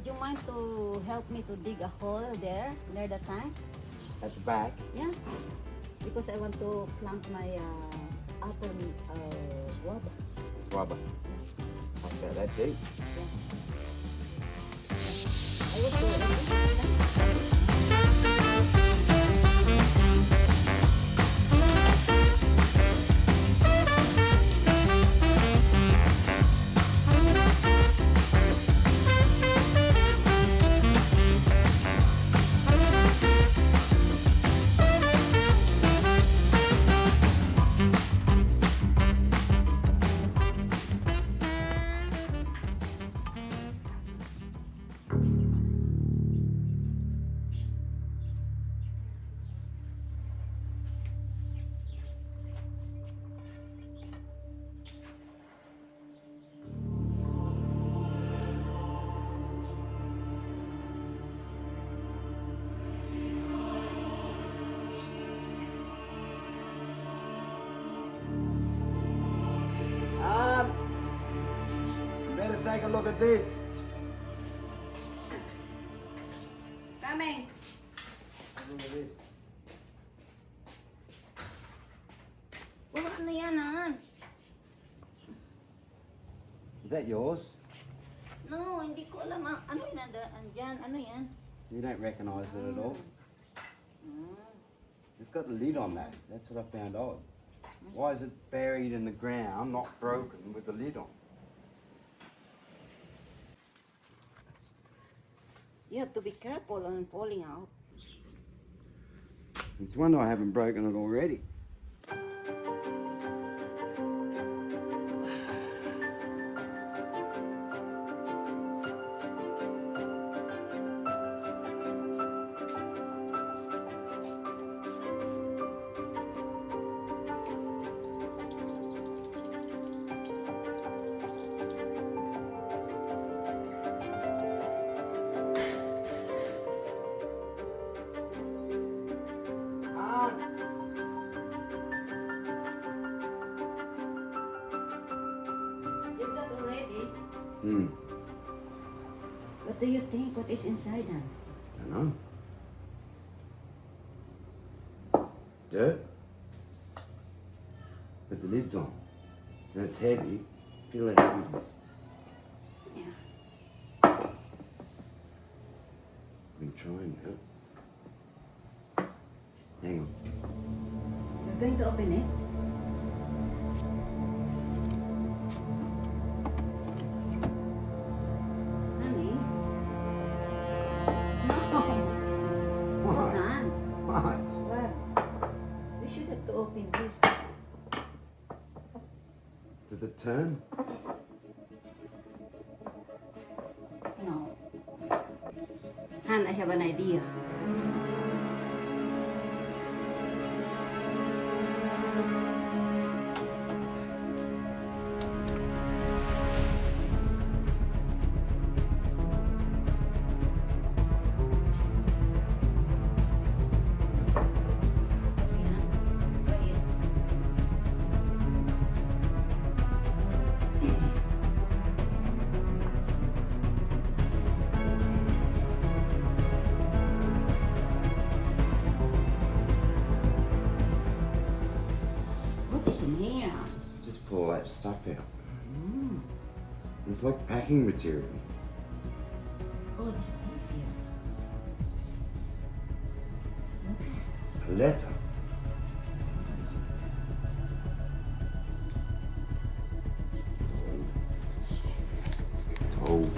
would you mind to help me to dig a hole there, near the tank? At the back. Yeah, because I want to plant my apple guava. Rubber. Okay, that deep. Yeah. I will do it. You better take a look at this. Coming. Look at this. Oh, ano yan, Han? Is that yours? No, hindi ko alam. Ano yan? Andyan? Ano yan? You don't recognise it at all. It's got the lid on that. That's what I found odd. Why is it buried in the ground, not broken, with the lid on? You have to be careful on falling out. It's wonder I haven't broken it already. You got already? What do you think? What is inside, Han? I don't know. Dirt. But the lid's on. And it's heavy. Feel the heaviness. Yeah. Been trying now. Hang on. You're going to open it? Honey? No! What? Hold on. What? What? We should have to open this. Did it turn? No. Han, I have an idea. What is in here? Just pull that stuff out. It's like packing material. Oh, this is easier. A letter. Oh.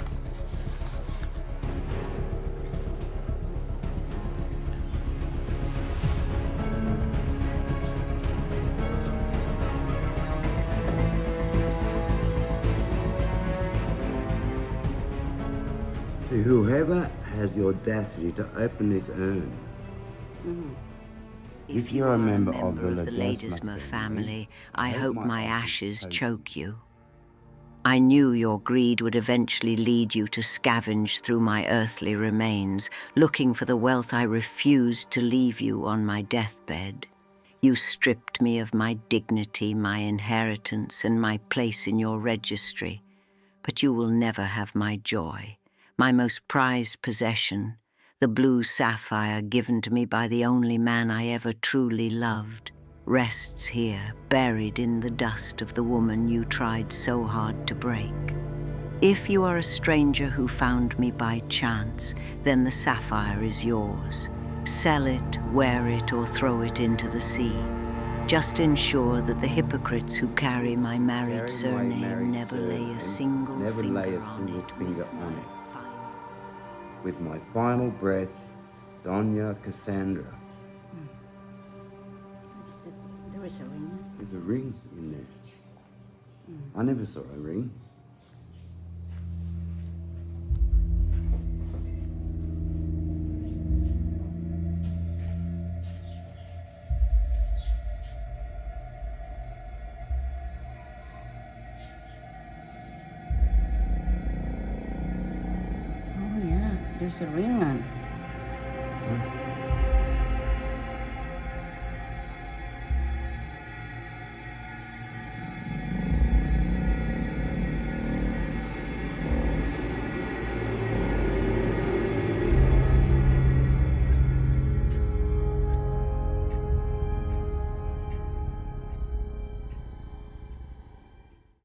To whoever has the audacity to open this urn. If you're a member of the Ledesma family, I hope my ashes choke you. I knew your greed would eventually lead you to scavenge through my earthly remains, looking for the wealth I refused to leave you on my deathbed. You stripped me of my dignity, my inheritance, and my place in your registry. But you will never have my joy, my most prized possession, the blue sapphire given to me by the only man I ever truly loved, rests here, buried in the dust of the woman you tried so hard to break. If you are a stranger who found me by chance, then the sapphire is yours. Sell it, wear it, or throw it into the sea. Just ensure that the hypocrites who carry my married surname never lay a single finger on it. With my final breath, Doña Cassandra. There is a ring. There's a ring in there. I never saw a ring. Oh yeah, there's a ring on. Huh?